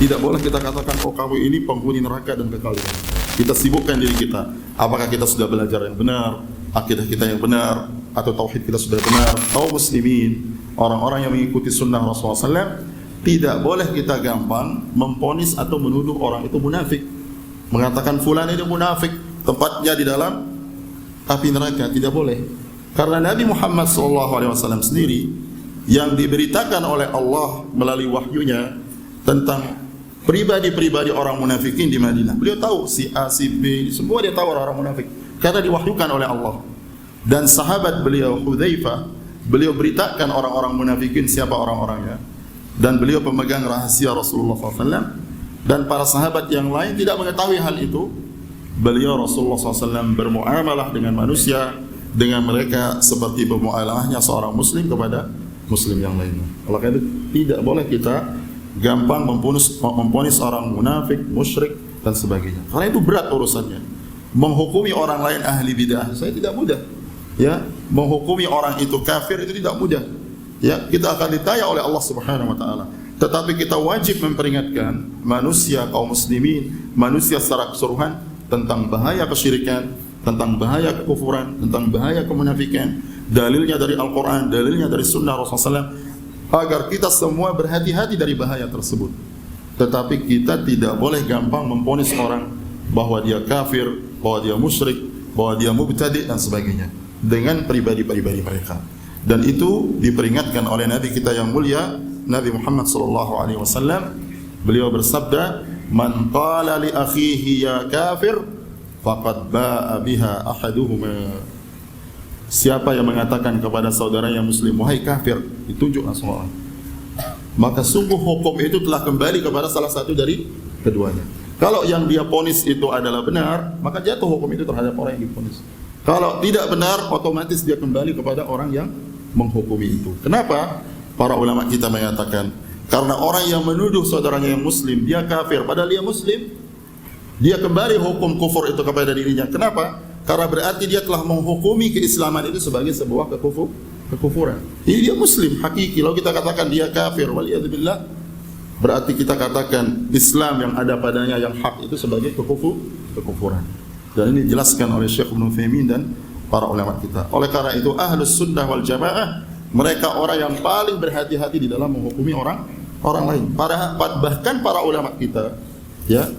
Tidak boleh kita katakan, oh kamu ini penghuni neraka dan kekal. Kita sibukkan diri kita. Apakah kita sudah belajar yang benar, akidah kita yang benar, atau tauhid kita sudah benar? Kaum muslimin, orang-orang yang mengikuti sunnah Rasulullah SAW, tidak boleh kita gampang memponis atau menuduh orang itu munafik. Mengatakan fulan itu munafik, tempatnya di dalam api neraka. Tidak boleh. Karena Nabi Muhammad SAW sendiri yang diberitakan oleh Allah melalui wahyunya tentang pribadi-pribadi orang munafikin di Madinah. Beliau tahu si A, si B, semua dia tahu orang-orang munafik karena diwahyukan oleh Allah. Dan sahabat beliau Hudzaifah, beliau beritakan orang-orang munafikin siapa orang-orangnya. Dan beliau pemegang rahasia Rasulullah SAW. Dan para sahabat yang lain tidak mengetahui hal itu. Beliau Rasulullah SAW bermuamalah dengan manusia, dengan mereka seperti bermuamalahnya seorang muslim kepada muslim yang lainnya. Oleh karena itu tidak boleh kita gampang memponis orang munafik, musyrik dan sebagainya. Karena itu berat urusannya. Menghukumi orang lain ahli bidah, saya tidak mudah. Ya, menghukumi orang itu kafir itu tidak mudah. Ya, kita akan ditanya oleh Allah Subhanahu wa taala. Tetapi kita wajib memperingatkan manusia, kaum muslimin, manusia secara keseluruhan tentang bahaya kesyirikan, tentang bahaya kekufuran, tentang bahaya kemunafikan. Dalilnya dari Al-Qur'an, dalilnya dari sunnah Rasulullah SAW, agar kita semua berhati-hati dari bahaya tersebut. Tetapi kita tidak boleh gampang memponis orang bahwa dia kafir, bahwa dia musyrik, bahwa dia mubtadi' dan sebagainya dengan pribadi-pribadi mereka. Dan itu diperingatkan oleh Nabi kita yang mulia, Nabi Muhammad SAW. Beliau bersabda, "Man qala li akhihi ya kafir, faqad ba'a biha ahaduhuma." Siapa yang mengatakan kepada saudaranya muslim, wahai kafir, ditunjuk langsung orang, maka sungguh hukum itu telah kembali kepada salah satu dari keduanya. Kalau yang dia ponis itu adalah benar, maka jatuh hukum itu terhadap orang yang diponis. Kalau tidak benar, otomatis dia kembali kepada orang yang menghukumi itu. Kenapa? Para ulama kita mengatakan, karena orang yang menuduh saudaranya yang muslim, dia kafir, padahal dia muslim, dia kembali hukum kufur itu kepada dirinya. Kenapa? Karena berarti dia telah menghukumi keislaman itu sebagai sebuah kekufuran. Ini dia muslim hakiki. Kalau kita katakan dia kafir, waliyadzubillah, berarti kita katakan Islam yang ada padanya yang hak itu sebagai kekufuran. Dan ini dijelaskan oleh Syekh Ibnu Utsaimin dan para ulama kita. Oleh karena itu Ahlus Sunnah wal Jamaah, mereka orang yang paling berhati-hati di dalam menghukumi orang lain. Bahkan para ulama kita, ya,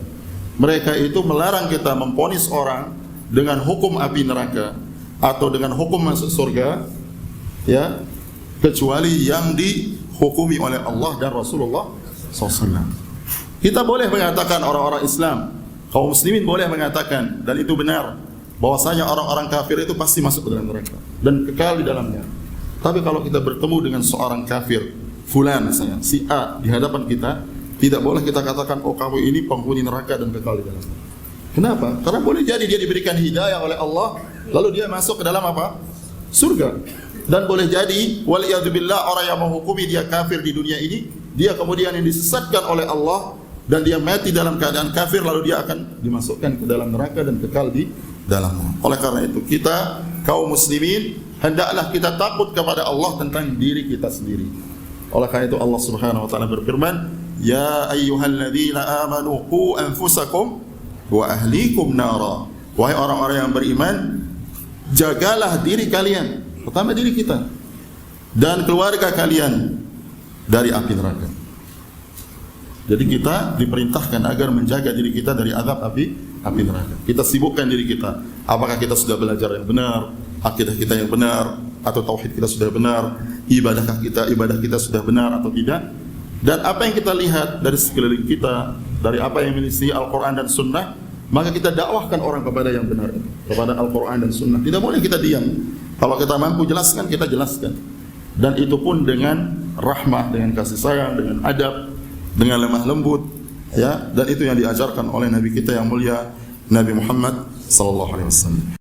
mereka itu melarang kita memponis orang dengan hukum api neraka atau dengan hukum masuk surga, ya, kecuali yang dihukumi oleh Allah dan Rasulullah SAW. Kita boleh mengatakan orang-orang Islam, kaum muslimin boleh mengatakan, dan itu benar, bahwasanya orang-orang kafir itu pasti masuk ke dalam neraka dan kekal di dalamnya. Tapi kalau kita bertemu dengan seorang kafir, fulan misalnya, si A di hadapan kita, tidak boleh kita katakan, oh kamu ini penghuni neraka dan kekal di dalamnya. Kenapa? Karena boleh jadi dia diberikan hidayah oleh Allah, lalu dia masuk ke dalam apa? Surga. Dan boleh jadi, waliyadzubillah, orang yang menghukumi dia kafir di dunia ini, dia kemudian yang disesatkan oleh Allah, dan dia mati dalam keadaan kafir, lalu dia akan dimasukkan ke dalam neraka dan kekal di dalamnya. Oleh karena itu, kita, kaum muslimin, hendaklah kita takut kepada Allah tentang diri kita sendiri. Oleh karena itu, Allah Subhanahu wa ta'ala berfirman, Ya ayyuhalladzina amanu qu anfusakum wa ahlikum nara. Wahai orang-orang yang beriman, jagalah diri kalian, pertama diri kita, dan keluarga kalian dari api neraka. Jadi kita diperintahkan agar menjaga diri kita dari azab api neraka. Kita sibukkan diri kita. Apakah kita sudah belajar yang benar, akidah kita yang benar, atau tauhid kita sudah benar, ibadah kita sudah benar atau tidak? Dan apa yang kita lihat dari sekeliling kita, dari apa yang memiliki Al-Quran dan Sunnah, maka kita dakwahkan orang kepada yang benar, kepada Al-Quran dan Sunnah. Tidak boleh kita diam. Kalau kita mampu jelaskan, kita jelaskan. Dan itu pun dengan rahmah, dengan kasih sayang, dengan adab, dengan lemah lembut, ya. Dan itu yang diajarkan oleh Nabi kita yang mulia, Nabi Muhammad sallallahu alaihi wasallam.